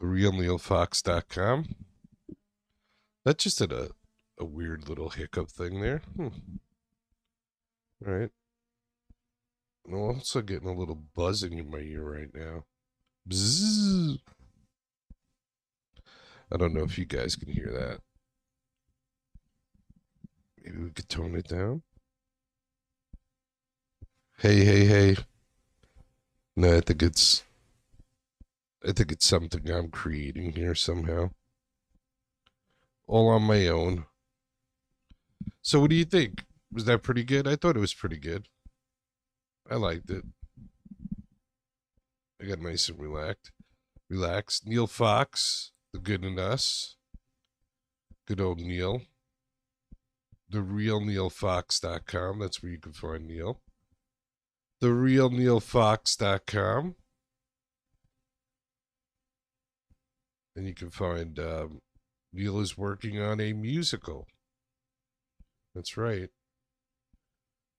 therealneilfox.com. That just had a weird little hiccup thing there. All right. I'm also getting a little buzzing in my ear right now. Bzzz. I don't know if you guys can hear that. Maybe we could tone it down. Hey. No, I think it's something I'm creating here somehow. All on my own. So what do you think? Was that pretty good? I thought it was pretty good. I liked it. I got nice and relaxed. Neil Fox, The Good in Us. Good old Neil. TheRealNeilFox.com. That's where you can find Neil. TheRealNeilFox.com. And you can find Neil is working on a musical. That's right.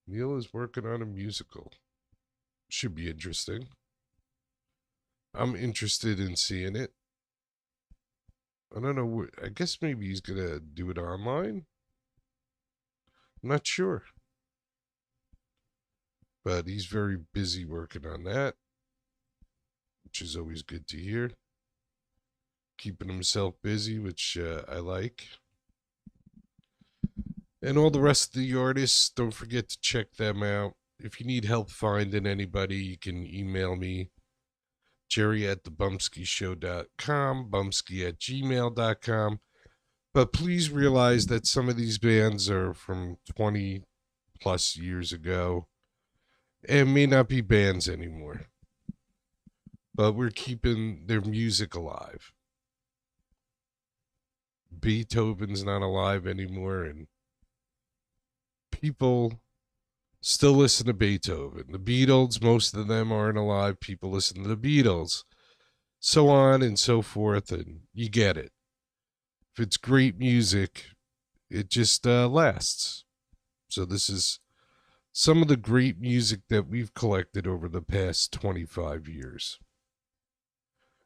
Neil is working on a musical. Should be interesting. I'm interested in seeing it. I don't know. I guess maybe he's going to do it online. I'm not sure. But he's very busy working on that, which is always good to hear. Keeping himself busy, which I like. And all the rest of the artists, don't forget to check them out. If you need help finding anybody, you can email me, jerry@thebumpskeyshow.com, bumpsky@gmail.com. But please realize that some of these bands are from 20 plus years ago and may not be bands anymore. But we're keeping their music alive. Beethoven's not alive anymore, and people still listen to Beethoven. The Beatles, most of them aren't alive. People listen to the Beatles. So on and so forth, and you get it. If it's great music, it just lasts. So this is some of the great music that we've collected over the past 25 years.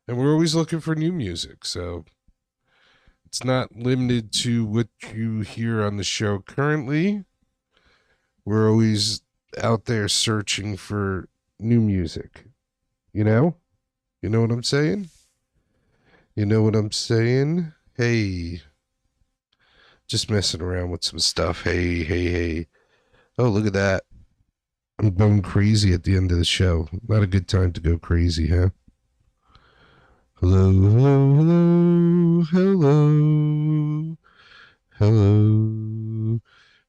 And we're always looking for new music, so it's not limited to what you hear on the show currently. We're always out there searching for new music. You know? You know what I'm saying? You know what I'm saying? Hey. Just messing around with some stuff. Hey. Oh, look at that. I'm going crazy at the end of the show. Not a good time to go crazy, huh? Hello.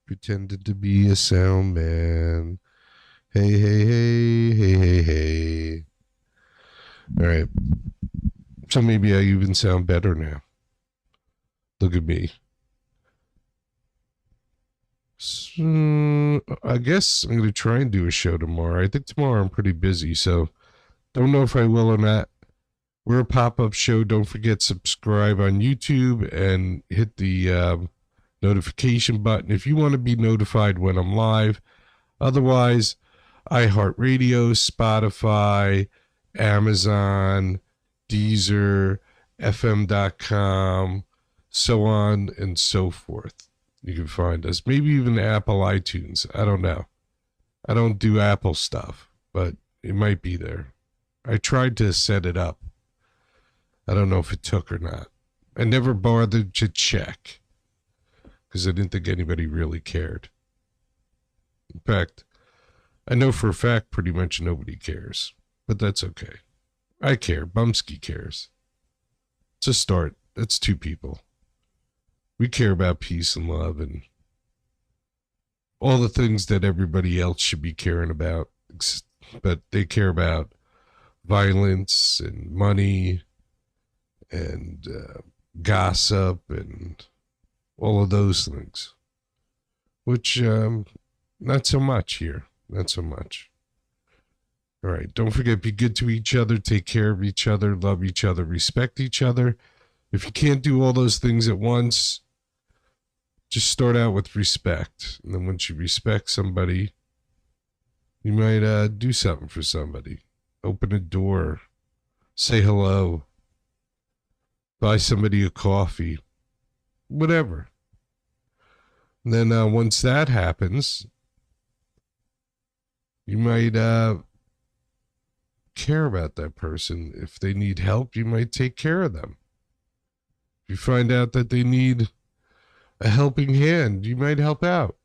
Pretended to be a sound man. Hey. All right. So maybe I even sound better now. Look at me. So, I guess I'm going to try and do a show tomorrow. I think tomorrow I'm pretty busy, so don't know if I will or not. We're a pop-up show. Don't forget subscribe on YouTube and hit the notification button if you want to be notified when I'm live. Otherwise, iHeartRadio, Spotify, Amazon, Deezer, FM.com, so on and so forth. You can find us. Maybe even Apple iTunes. I don't know. I don't do Apple stuff, but it might be there. I tried to set it up. I don't know if it took or not. I never bothered to check because I didn't think anybody really cared. In fact, I know for a fact pretty much nobody cares, but that's okay. I care. Bumpskey cares. It's a start. That's two people. We care about peace and love and all the things that everybody else should be caring about, but they care about violence and money and gossip and all of those things, which not so much here. Not so much. All right. Don't forget, be good to each other, take care of each other, love each other, respect each other. If you can't do all those things at once, just start out with respect. And then once you respect somebody, you might do something for somebody. Open a door. Say hello. buy somebody a coffee, whatever. And then once that happens, you might care about that person. If they need help, you might take care of them. If you find out that they need a helping hand, you might help out.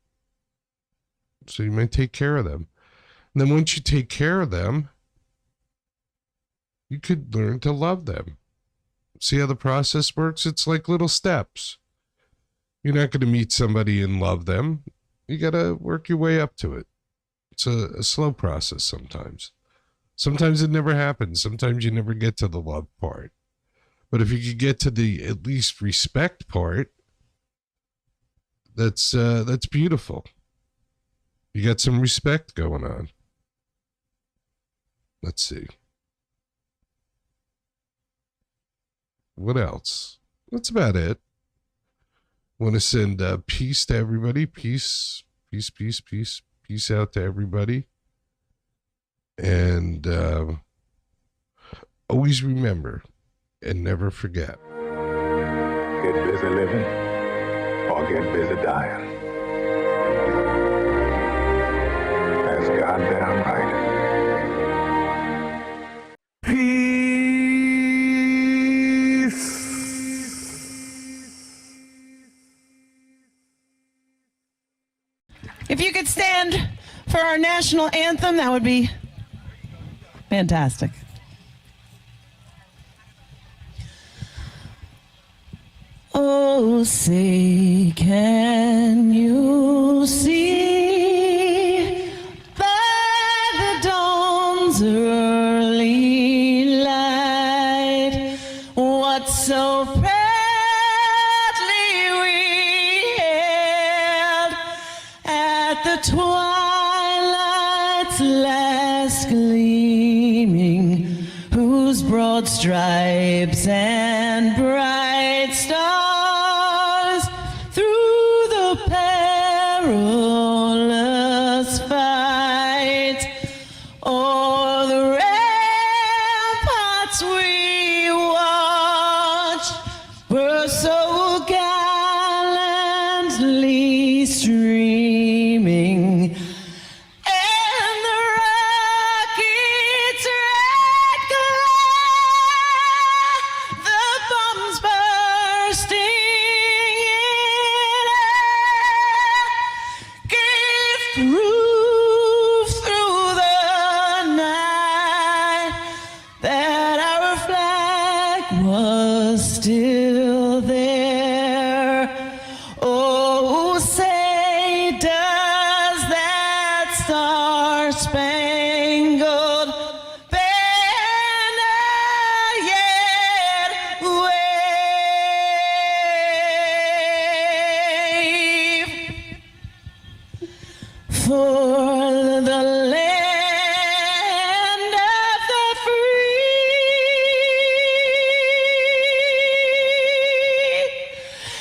So you might take care of them. And then once you take care of them, you could learn to love them. See how the process works? It's like little steps. You're not going to meet somebody and love them. You got to work your way up to it. It's a slow process sometimes. Sometimes it never happens. Sometimes you never get to the love part. But if you could get to the at least respect part, that's beautiful. You got some respect going on. Let's see. What else? That's about it. Want to send peace to everybody. Peace out to everybody. And always remember and never forget. Get busy living or get busy dying. That's goddamn right. If you could stand for our national anthem, that would be fantastic. Oh, say, can you see by the dawn's early light what so proudly we hailed at the twilight's last gleaming, whose broad stripes and bright stars through the perilous fight o'er the ramparts we watched were so gallantly streaming. And the rocket's red glare, the bombs bursting in air, gave proof through the night that our flag was still there. Oh, say, does that star-spangled banner yet wave for the land of the free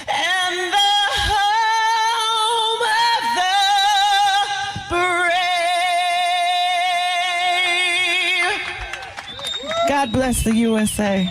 and the home of the brave? God bless the USA.